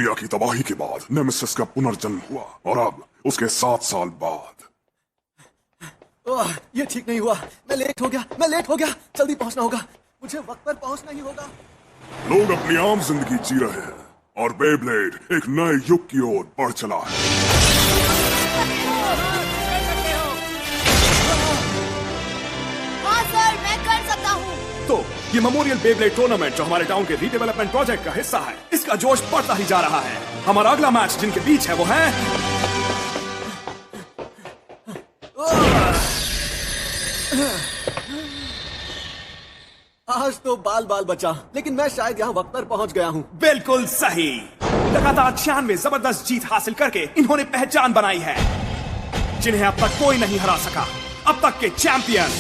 दुनिया की तबाही के बाद नेमेसिस का पुनर्जन्म हुआ और अब उसके 7 साल बाद। ये ठीक नहीं हुआ। मैं लेट हो गया। जल्दी पहुंचना होगा। मुझे वक्त पर पहुंचना ही होगा। लोग अपनी आम जिंदगी जी रहे हैं और बेब्लेड एक नए युग की ओर बढ़ चला है। हाँ सर, मैं कर सकता हूँ। तो ये मेमोरियल बेब्लेड टूर्नामेंट जो हमारे टाउन के रीडेवलपमेंट प्रोजेक्ट का हिस्सा है, इसका जोश बढ़ता ही जा रहा है। हमारा अगला मैच जिनके बीच है वो है आज तो बाल बचा, लेकिन मैं शायद यहाँ वक्त पर पहुंच गया हूँ। बिल्कुल सही। लगातार 96 जबरदस्त जीत हासिल करके इन्होंने पहचान बनाई है जिन्हें अब तक कोई नहीं हरा सका। अब तक के चैंपियन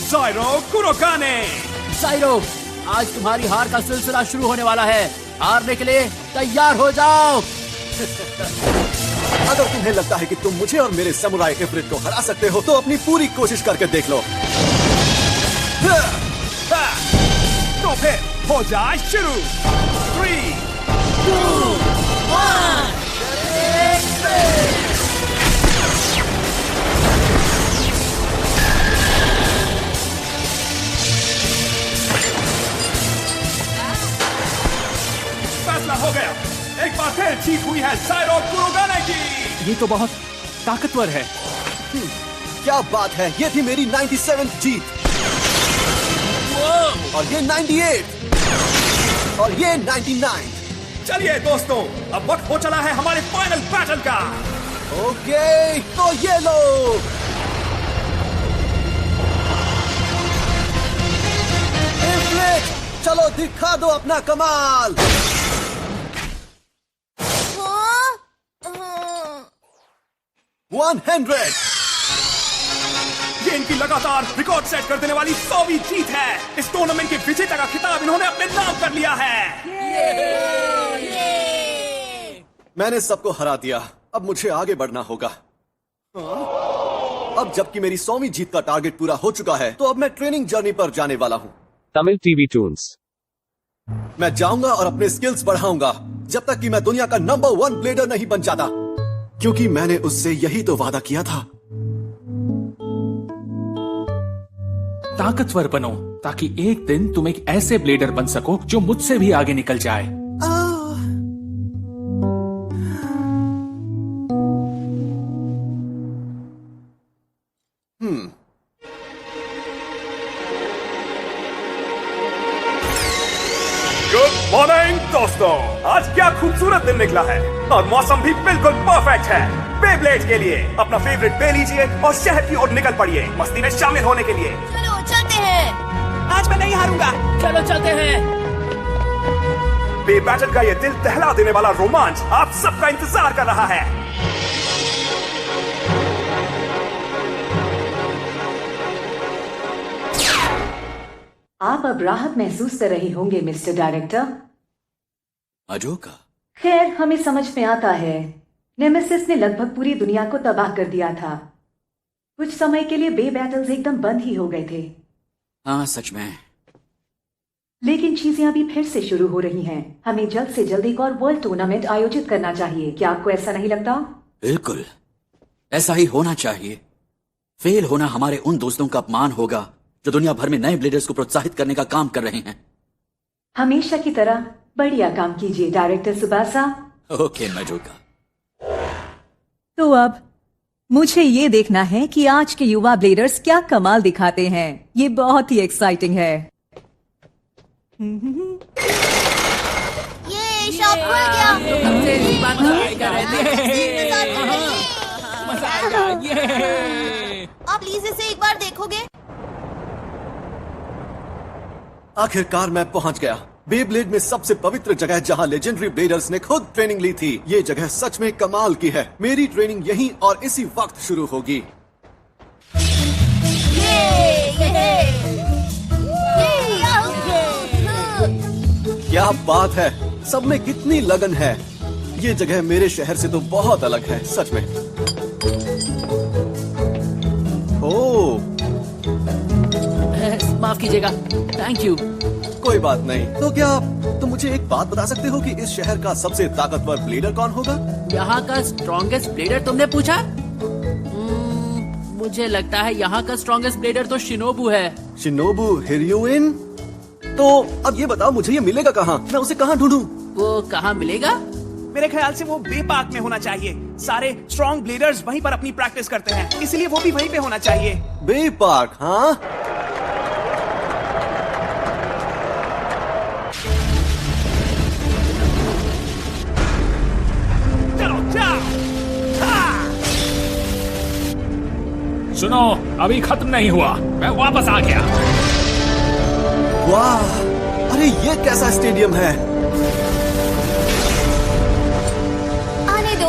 जाइरो कुरोकाने। जाइरो, आज तुम्हारी हार का सिलसिला शुरू होने वाला है। हारने के लिए तैयार हो जाओ। अगर तुम्हें लगता है कि तुम मुझे और मेरे समुराई इफ्रिट को हरा सकते हो, तो अपनी पूरी कोशिश करके देख लो। तो फिर हो जाए शुरू। 3, 2, 1। फैसला हो गया। एक बार फिर जीत हुई है जाइरो कुरोकाने की। ये तो बहुत ताकतवर है। क्या बात है। ये थी मेरी 97th जीत। और ये 98 और ये 99। चलिए दोस्तों, अब वक्त हो चला है हमारे फाइनल बैटल का। ओके, तो ये लो। इफ्रिट, चलो दिखा दो अपना कमाल। हाँ? 100। ये इनकी लगातार रिकॉर्ड सेट कर देने वाली 100वीं जीत है। इस टूर्नामेंट के विजेता का खिताब इन्होंने अपने नाम कर लिया है। मैंने सबको हरा दिया। अब मुझे आगे बढ़ना होगा। अब जबकि मेरी 100वीं जीत का टारगेट पूरा हो चुका है, तो अब मैं ट्रेनिंग जर्नी पर जाने वाला हूँ। Tamil TV Toons. मैं जाऊंगा और अपने स्किल्स बढ़ाऊंगा जब तक कि मैं दुनिया का नंबर 1 ब्लेडर नहीं बन जाता, क्योंकि मैंने उससे यही तो वादा किया था। ताकतवर बनो ताकि एक दिन तुम एक ऐसे ब्लेडर बन सको जो मुझसे भी आगे निकल जाए। गुड मॉर्निंग दोस्तों, आज क्या खूबसूरत दिन निकला है और मौसम भी बिल्कुल परफेक्ट है बेब्लेड के लिए। अपना फेवरेट पे लीजिए और शहर की ओर निकल पड़िए मस्ती में शामिल होने के लिए। चलो चलते हैं। आज मैं नहीं हारूंगा। चलो चलते हैं। बे बैटल का ये दिल दहला देने वाला रोमांच आप सबका इंतजार कर रहा है। आप अब राहत महसूस कर रहे होंगे मिस्टर डायरेक्टर। अजोका, खैर, हमें समझ में आता है। नेमेसिस ने लगभग पूरी दुनिया को तबाह कर दिया था। कुछ समय के लिए बे बैटल्स एकदम बंद ही हो गए थे। हाँ सच में। लेकिन चीजें अभी फिर से शुरू हो रही हैं। हमें जल्द से जल्द एक और वर्ल्ड टूर्नामेंट आयोजित करना चाहिए। क्या आपको ऐसा नहीं लगता? बिल्कुल, ऐसा ही होना चाहिए। फेल होना हमारे उन दोस्तों का अपमान होगा जो दुनिया भर में नए ब्लेडर्स को प्रोत्साहित करने का काम कर रहे हैं। हमेशा की तरह बढ़िया काम कीजिए डायरेक्टर सुबासा। ओके मजोका। तो अब मुझे ये देखना है कि आज के युवा ब्लेडर्स क्या कमाल दिखाते हैं। ये बहुत ही एक्साइटिंग है। ये शॉप खुल गया। आप प्लीज इसे एक बार देखोगे? आखिरकार मैं पहुंच गया बेब्लेड में सबसे पवित्र जगह, जहां लेजेंडरी ब्लेडर्स ने खुद ट्रेनिंग ली थी। ये जगह सच में कमाल की है। मेरी ट्रेनिंग यहीं और इसी वक्त शुरू होगी। क्या बात है, सब में कितनी लगन है। ये जगह मेरे शहर से तो बहुत अलग है सच में। ओह, माफ कीजिएगा। Thank you. कोई बात नहीं। तो क्या तुम मुझे मुझे एक बात बता सकते हो कि इस शहर का सबसे ताकतवर ब्लेडर कौन होगा? यहाँ का स्ट्रॉन्गेस्ट ब्लेडर तुमने पूछा? मुझे लगता है यहाँ का स्ट्रॉन्गेस्ट ब्लेडर तो शिनोबू है। शिनोबू हिरियोइन? तो अब ये बताओ मुझे ये मिलेगा कहाँ? मैं उसे कहाँ ढूंढूं? वो कहाँ मिलेगा? मेरे ख्याल से वो बे पार्क में होना चाहिए। सारे स्ट्रॉन्ग ब्लेडर्स वहीं पर अपनी प्रैक्टिस करते हैं, इसलिए वो भी वहीं पे होना चाहिए। बे पार्क? हाँ, चलो जाओ। हाँ। सुनो, अभी खत्म नहीं हुआ, मैं वापस आ गया। वाह, अरे ये कैसा स्टेडियम है? आने दो,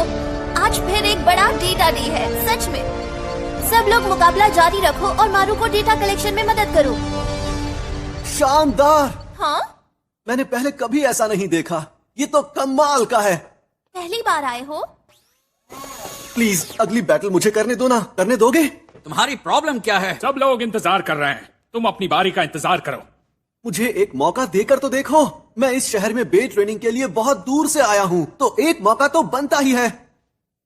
आज फिर एक बड़ा डेटा डे है। सच में सब लोग मुकाबला जारी रखो और मारू को डेटा कलेक्शन में मदद करो। शानदार! हाँ, मैंने पहले कभी ऐसा नहीं देखा। ये तो कमाल का है। पहली बार आए हो? प्लीज अगली बैटल मुझे करने दो ना। करने दोगे? तुम्हारी प्रॉब्लम क्या है? सब लोग इंतजार कर रहे हैं, तुम अपनी बारी का इंतजार करो। मुझे एक मौका देकर तो देखो। मैं इस शहर में बे ट्रेनिंग के लिए बहुत दूर से आया हूँ, तो एक मौका तो बनता ही है।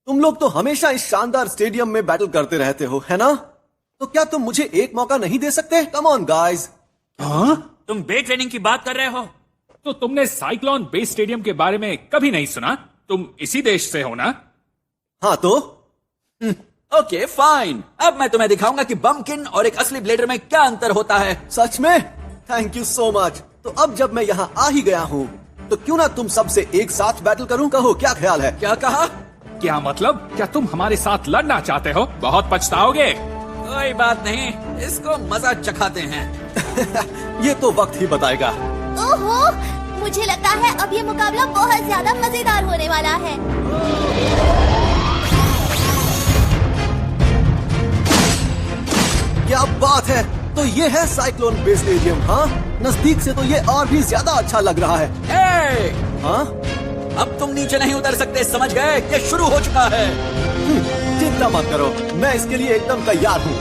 तुम लोग तो हमेशा इस शानदार स्टेडियम में बैटल करते रहते हो, है ना? तो क्या तुम मुझे एक मौका नहीं दे सकते? Come on guys. तुम बे ट्रेनिंग की बात कर रहे हो? तो तुमने साइक्लोन बेस स्टेडियम के बारे में कभी नहीं सुना? तुम इसी देश से हो ना? हाँ तो ओके फाइन, अब मैं तुम्हें दिखाऊंगा कि बम्पकिन और एक असली ब्लेडर में क्या अंतर होता है। सच में? Thank you so much. तो अब जब मैं यहाँ आ ही गया हूँ, तो क्यों ना तुम सबसे एक साथ बैटल करूँ? कहो, क्या ख्याल है? क्या कहा? क्या मतलब? क्या तुम हमारे साथ लड़ना चाहते हो? बहुत पछताओगे। कोई बात नहीं, इसको मजा चखाते हैं। ये तो वक्त ही बताएगा। ओहो, मुझे लगता है अब ये मुकाबला बहुत ज्यादा मजेदार होने वाला है। क्या बात है! तो ये है साइक्लोन बेस स्टेडियम। हाँ, नजदीक से तो ये और भी ज्यादा अच्छा लग रहा है। हे! हाँ, अब तुम नीचे नहीं उतर सकते, समझ गए? ये शुरू हो चुका है। चिंता मत करो, मैं इसके लिए एकदम तैयार हूँ।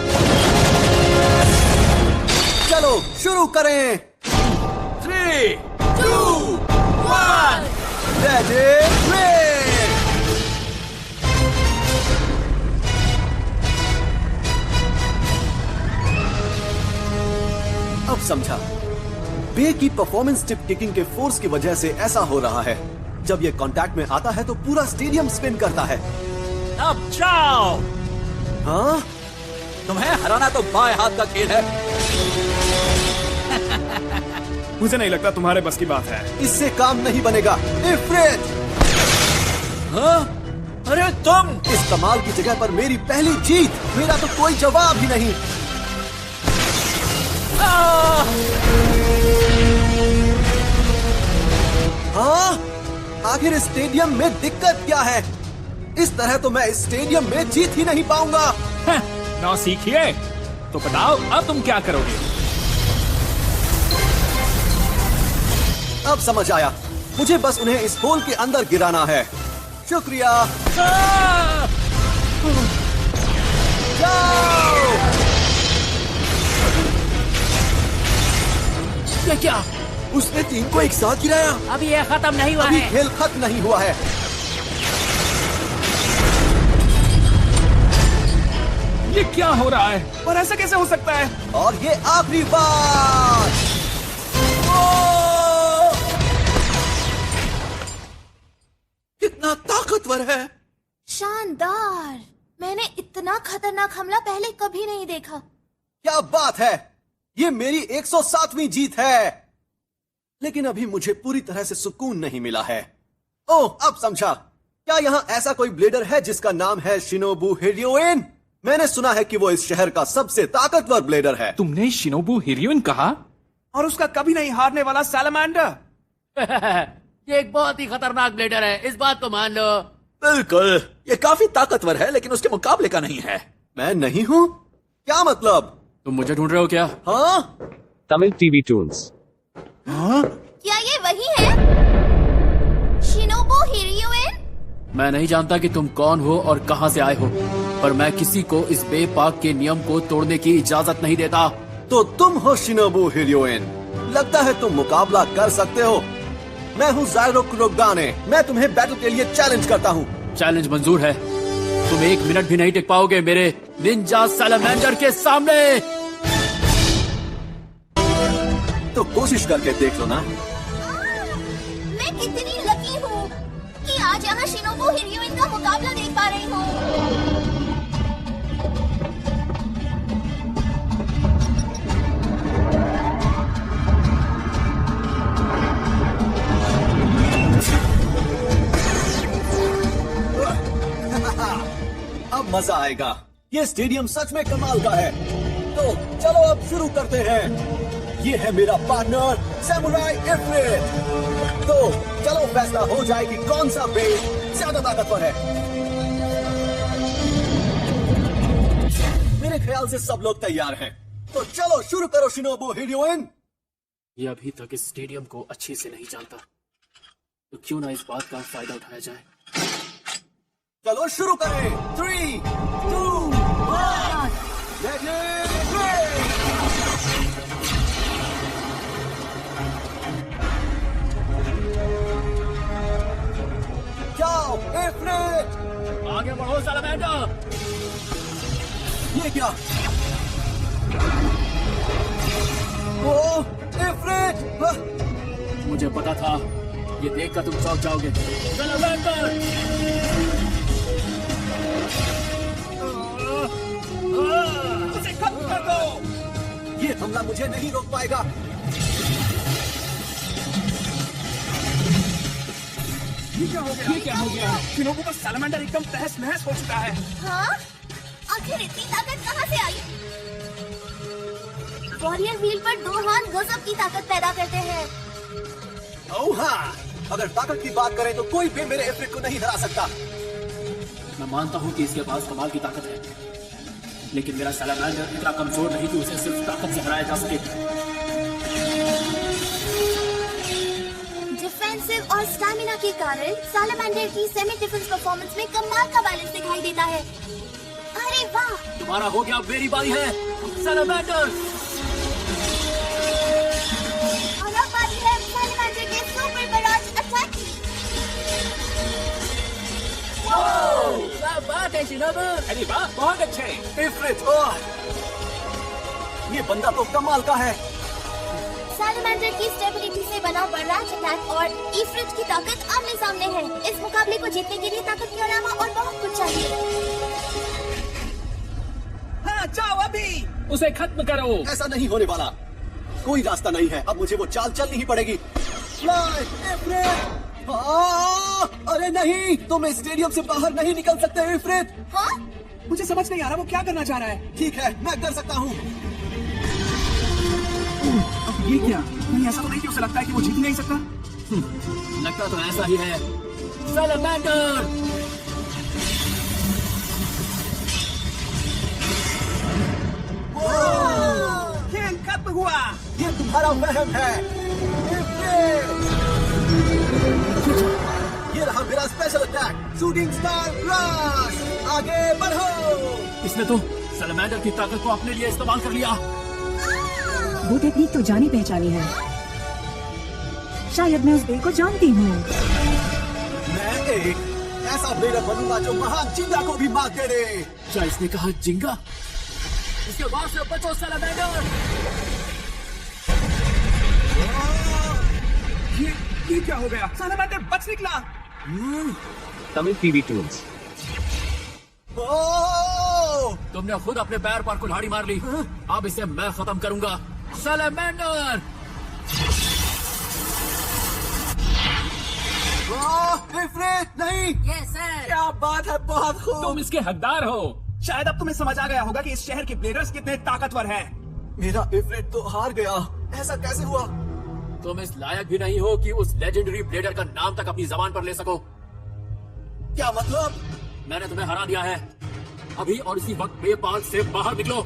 चलो शुरू करें। 3, 2, 1 रेडी प्ले। अब समझा। बे की परफॉर्मेंस टिप किकिंग के फोर्स की वजह से ऐसा हो रहा है। जब ये कांटेक्ट में आता है तो पूरा स्टेडियम स्पिन करता है। अब जाओ। हाँ, तुम्हें हराना तो बाएं हाथ का खेल है। मुझे नहीं लगता तुम्हारे बस की बात है। इससे काम नहीं बनेगा। इफ्रिट! हाँ? अरे तुम! इस कमाल की जगह पर मेरी पहली जीत। मेरा तो कोई जवाब ही नहीं। हाँ? आखिर इस स्टेडियम में दिक्कत क्या है? इस तरह तो मैं इस स्टेडियम में जीत ही नहीं पाऊंगा। नौ सीखिए तो बताओ अब तुम क्या करोगे? अब समझ आया, मुझे बस उन्हें इस होल के अंदर गिराना है। शुक्रिया। जाओ! ये क्या? उसने टीम को एक साथ गिराया। अभी ये खत्म नहीं हुआ अभी है। खेल खत्म नहीं हुआ है। ये क्या हो रहा है? और ऐसा कैसे हो सकता है? और ये आखिरी बार। कितना ताकतवर है! शानदार! मैंने इतना खतरनाक हमला पहले कभी नहीं देखा। क्या बात है! ये मेरी 107वीं जीत है। लेकिन अभी मुझे पूरी तरह से सुकून नहीं मिला है। ओह, अब समझा। क्या यहाँ ऐसा कोई ब्लेडर है जिसका नाम है शिनोबू हिरियोइन? मैंने सुना है कि वो इस शहर का सबसे ताकतवर ब्लेडर है। तुमने शिनोबू हिरियोइन कहा? और उसका कभी नहीं हारने वाला सैलमांडर। ये एक बहुत ही खतरनाक ब्लेडर है, इस बात को मान लो। बिल्कुल, ये काफी ताकतवर है लेकिन उसके मुकाबले का नहीं है। मैं नहीं हूँ? क्या मतलब? तुम मुझे ढूंढ रहे हो क्या? हाँ? Tamil TV Tunes. क्या ये वही है? शिनोबू हिरियोइन? मैं नहीं जानता कि तुम कौन हो और कहां से आए हो, पर मैं किसी को इस बे पार्क के नियम को तोड़ने की इजाजत नहीं देता। तो तुम हो शिनोबू हिरियोइन। लगता है तुम मुकाबला कर सकते हो। मैं हूँ जायरो कुरोगाने। मैं तुम्हें बैटल के लिए चैलेंज करता हूँ। चैलेंज मंजूर है। तुम 1 मिनट भी नहीं टिक पाओगे मेरे निंजा सैलामेंडर के सामने। तो कोशिश करके देख लो ना। मैं कितनी लकी हूँ कि आज यहाँ शिनोबु हिरियोइन का मुकाबला देख पा रही हूँ। अब मजा आएगा। ये स्टेडियम सच में कमाल का है। तो चलो अब शुरू करते हैं। ये है मेरा पार्टनर सैमुराई इफ्रिट। तो चलो फैसला हो जाए कि कौन सा बे ज्यादा ताकतवर है। मेरे ख्याल से सब लोग तैयार हैं। तो चलो शुरू करो शिनोबु हिरियोइन। ये अभी तक इस स्टेडियम को अच्छे से नहीं जानता, तो क्यों ना इस बात का फायदा उठाया जाए। चलो शुरू करें। 3, 2, 1 लेजेंड ब्रेक। जाओ इफ्रिट, आगे बढ़ो सैलामेंडर। ये क्या? ओ इफ्रिट, मुझे पता था ये देखकर तुम चौंक जाओगे। सैलामेंडर उसे खत्म कर दो। ये हमला मुझे नहीं रोक पाएगा। ये क्या हो गया? शिनोबु का सैलामेंडर एकदम तहस नहस हो चुका है। हाँ? आखिर इतनी ताकत कहाँ से आई? वॉरियर व्हील पर 2 हाथ गजब की ताकत पैदा करते हैं। ओह हाँ, अगर ताकत की बात करें तो कोई भी मेरे इफ्रिट को नहीं हरा सकता। मैं मानता हूँ कि इसके पास कमाल की ताकत है, लेकिन मेरा सैलामेंडर इतना कमजोर नहीं कि उसे सिर्फ ताकत से हराया जा सके। डिफेंसिव और स्टैमिना के कारण सैलामेंडर की सेमी डिफेंस परफॉर्मेंस में कमाल का बैलेंस दिखाई देता है। अरे वाह! तुम्हारा हो गया, मेरी बारी है। सैलामेंडर और अब बारी है सैलामेंडर के सुपर बराज अटैक की। क्या बात है शिनोबु। अरे वाह, बहुत अच्छे। इफ्रिट, ओह, ये बंदा तो कमाल का है। सैलामेंडर की स्टेबिलिटी से बना बराज अटैक और इफ्रिट की ताकत आमने सामने है। इस मुकाबले को जीतने के लिए ताकत के अलावा और बहुत कुछ चाहिए। हाँ, जाओ अभी। उसे खत्म करो। ऐसा नहीं होने वाला। कोई रास्ता नहीं है। अब मुझे वो चाल चलनी ही पड़ेगी। फ्लाई, इफ्रिट! अरे नहीं, तुम इस स्टेडियम से बाहर नहीं निकल सकते इफ्रिट। हाँ? मुझे समझ नहीं आ रहा वो क्या करना चाह रहा है। ठीक है, मैं कर सकता हूँ। ये क्या? नहीं, ऐसा तो नहीं कि उसे लगता है कि वो जीत नहीं सकता। लगता तो ऐसा ही है। सैलामेंडर खेल खत्म हुआ। ये तुम्हारा वहम है। ये रहा मेरा special attack, shooting star rush. आगे बढ़ो। इसने तो सैलामेंडर की ताकत को अपने लिए इस्तेमाल कर लिया। वो टेक्निक तो जानी पहचानी है। शायद मैं उस बे को जानती हूँ। मैं एक ऐसा ब्लेडर बनूंगा जो महान जिंगा को भी मात दे दे। क्या इसने कहा जिंगा? इसके बाद से बचो सैलामेंडर। ये क्या हो गया? सैलामेंडर बच निकला। Tamil TV Tunes. तुमने खुद अपने पैर पर कुल्हाड़ी मार ली। अब इसे मैं खत्म करूंगा। सैलामेंडर इफ्रिट, नहीं। Yes sir. क्या बात है, बहुत खूब। तुम इसके हकदार हो। शायद अब तुम्हें समझ आ गया होगा कि इस शहर के ब्लेडर्स कितने ताकतवर हैं। मेरा इफ्रिट तो हार गया। ऐसा कैसे हुआ? तुम इस लायक भी नहीं हो कि उस लेजेंडरी ब्लेडर का नाम तक अपनी जबान पर ले सको। क्या मतलब? मैंने तुम्हें हरा दिया है। अभी और इसी वक्त बे पार्क से बाहर निकलो।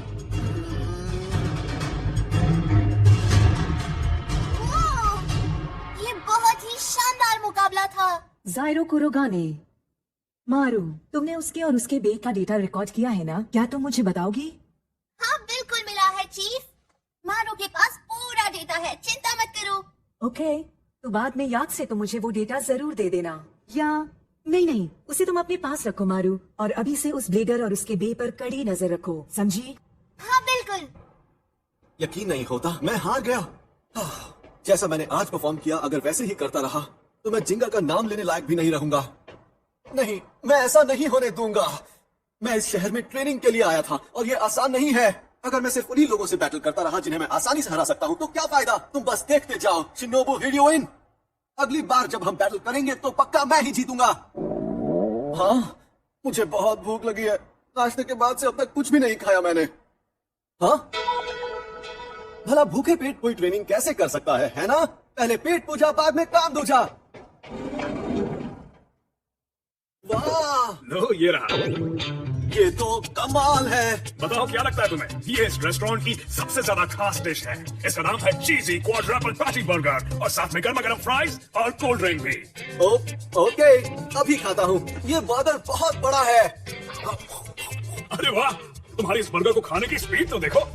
ये बहुत ही शानदार मुकाबला था। जायरो कुरोगाने, मारू, तुमने उसके और उसके बे का डेटा रिकॉर्ड किया है ना? क्या तुम मुझे बताओगी? हाँ बिल्कुल मिला है चीफ। मारो के पास पूरा डेटा है, चिंता मत करो। ओके, तो बाद में याद से तुम मुझे वो डेटा जरूर दे देना। या नहीं, उसे तुम अपने पास रखो मारू, और अभी से उस ब्लेडर और उसके बे पर कड़ी नजर रखो, समझी? हाँ बिल्कुल। यकीन नहीं होता, मैं हार गया। जैसा मैंने आज परफॉर्म किया, अगर वैसे ही करता रहा तो मैं जिंगा का नाम लेने लायक भी नहीं रहूंगा। नहीं, मैं ऐसा नहीं होने दूंगा। मैं इस शहर में ट्रेनिंग के लिए आया था और ये आसान नहीं है। अगर मैं सिर्फ उन्हीं लोगों से बैटल करता रहा जिन्हें मैं आसानी से हरा सकता हूँ तो क्या फायदा? तुम बस देखते जाओ शिनोबु हिडियोइन। अगली बार जब हम बैटल करेंगे तो पक्का मैं ही जीतूंगा। हाँ, मुझे बहुत भूख लगी है। नाश्ते के बाद से अब तक कुछ भी नहीं खाया मैंने। हाँ, भला भूखे पेट कोई ट्रेनिंग कैसे कर सकता है ना? पहले पेट पूजा, बाद में काम दूजा। वाह, लो ये रहा। ये तो कमाल है। बताओ क्या लगता है तुम्हें? ये इस रेस्टोरेंट की सबसे ज्यादा खास डिश है। इसका नाम है चीजी क्वाड्रपल पैटी बर्गर और साथ में गर्मा गर्म फ्राइज और कोल्ड ड्रिंक भी। ओके, अभी खाता हूँ। ये बर्गर बहुत बड़ा है। अरे वाह, तुम्हारी इस बर्गर को खाने की स्पीड तो देखो।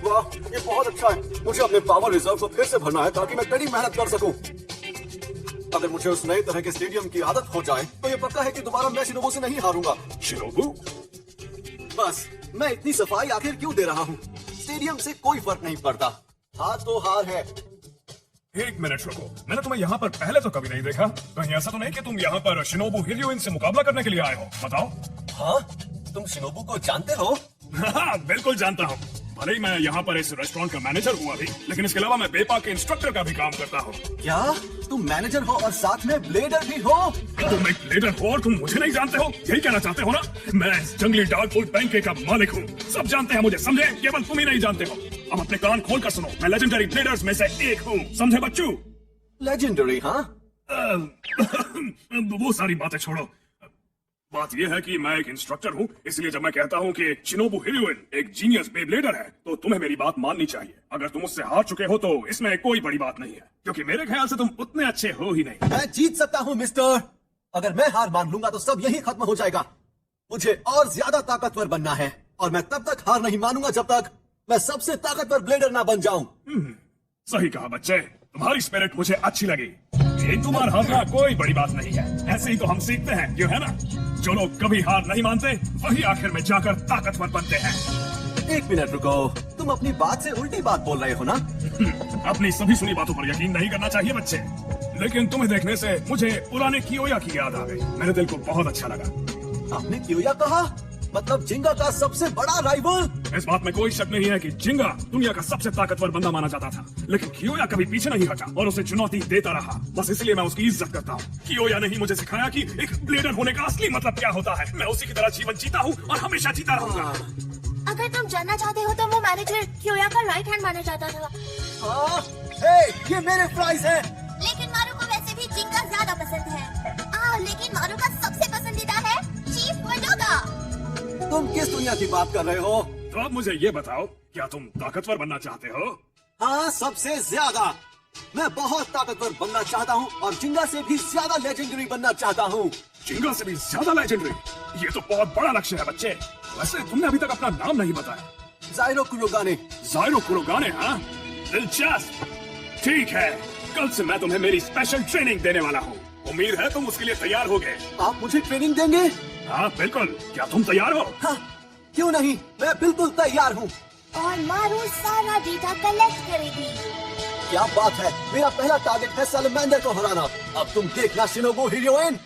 वाह, ये बहुत अच्छा है। मुझे अपने पावर रिजर्व को फिर से भरना है ताकि मैं कड़ी मेहनत कर सकूं। अगर मुझे उस नए तरह के स्टेडियम की आदत हो जाए तो ये पक्का है कि दोबारा मैं शिनोबु से नहीं हारूंगा। शिनोबु? बस, मैं इतनी सफाई आखिर क्यों दे रहा हूँ? स्टेडियम से कोई फर्क नहीं पड़ता। हार तो हार है। एक मिनट रुको, मैंने तुम्हें यहाँ पर पहले तो कभी नहीं देखा। कहीं ऐसा तो नहीं कि तुम यहाँ पर शिनोबु हिडियोइन से मुकाबला करने के लिए आए हो? बताओ। हाँ, तुम शिनोबु को जानते हो? हाँ, बिल्कुल जानता हूँ। भले ही मैं यहाँ पर इस रेस्टोरेंट का मैनेजर हुआ भी, लेकिन इसके अलावा मैं बेपा के इंस्ट्रक्टर का भी काम करता हूँ। क्या तुम मैनेजर हो और साथ में ब्लेडर भी हो? तुम एक ब्लेडर हो और तुम मुझे नहीं जानते हो? यही कहना चाहते हो ना? मैं इस जंगली डार्क फूड बैंक का मालिक हूँ। सब जानते हैं मुझे, समझे? केवल तुम ही नहीं जानते हो। अब अपने कान खोल कर सुनो, मैं लेजेंडरी ब्लेडर्स में से एक हूँ, समझे बच्चू? लेजेंडरी? हाँ। वो सारी बातें छोड़ो। बात यह है कि मैं एक इंस्ट्रक्टर हूँ, इसलिए जब मैं कहता हूँ कि शिनोबु हिडियोइन एक जीनियस बेब्लेडर है, तो तुम्हें मेरी बात माननी चाहिए। अगर तुम उससे हार चुके हो तो इसमें कोई बड़ी बात नहीं है, क्योंकि मेरे ख्याल से तुम उतने अच्छे हो ही नहीं। मैं जीत सकता हूँ मिस्टर। अगर मैं हार मान लूंगा तो सब यही खत्म हो जाएगा। मुझे और ज्यादा ताकतवर बनना है और मैं तब तक हार नहीं मानूंगा जब तक मैं सबसे ताकतवर ब्लेडर ना बन जाऊं। सही कहा बच्चे, तुम्हारी स्पिरिट मुझे अच्छी लगी। एक बार हारना कोई बड़ी बात नहीं है, ऐसे ही तो हम सीखते हैं, क्यों है ना? जो लोग कभी हार नहीं मानते वही आखिर में जाकर ताकतवर बनते हैं। एक मिनट रुको, तुम अपनी बात से उल्टी बात बोल रहे हो ना? अपनी सभी सुनी बातों पर यकीन नहीं करना चाहिए बच्चे। लेकिन तुम्हें देखने से मुझे पुराने कियोया की याद आ गई। मेरे दिल को बहुत अच्छा लगा। आपने कियोया कहा? मतलब जिंगा का सबसे बड़ा राइवल? इस बात में कोई शक नहीं है कि जिंगा दुनिया का सबसे ताकतवर बंदा माना जाता था, लेकिन कियोया कभी पीछे नहीं हटा और उसे चुनौती देता रहा। बस इसलिए मैं उसकी इज्जत करता हूँ। कियोया ने ही मुझे सिखाया कि एक ब्लेडर होने का असली मतलब क्या होता है। मैं उसी की तरह जीवन जीता हूँ और हमेशा जीता रहूंगा। अगर तुम जानना चाहते हो तो वो मैनेजर कियोया का राइट हैंड माना जाता था। हाँ, हे, ये मेरे फ्राइज हैं। लेकिन मारू को वैसे भी जिंगा ज्यादा पसंद है। लेकिन मारू का सबसे पसंदीदा है चीफ वडोगा। तुम किस दुनिया की बात कर रहे हो? तो अब मुझे ये बताओ, क्या तुम ताकतवर बनना चाहते हो? हाँ, सबसे ज्यादा। मैं बहुत ताकतवर बनना चाहता हूँ और जिंगा से भी ज्यादा लेजेंडरी बनना चाहता हूँ। जिंगा से भी ज्यादा लेजेंडरी? ये तो बहुत बड़ा लक्ष्य है बच्चे। वैसे तुमने अभी तक अपना नाम नहीं बताया। जाइरो कुरोगाने। जाइरो कुरोगाने? हाँ, दिलचस्प। ठीक है, कल से मैं तुम्हें मेरी स्पेशल ट्रेनिंग देने वाला हूँ। उम्मीद है तुम उसके लिए तैयार होगे। आप मुझे ट्रेनिंग देंगे? हाँ बिल्कुल। क्या तुम तैयार हो? हाँ, क्यों नहीं, मैं बिल्कुल तैयार हूँ। और मारू सारा डेटा कलेक्ट करेगी। क्या बात है, मेरा पहला टारगेट है सैलमेंडर को हराना। अब तुम देखना शिनोबु हिडियोइन।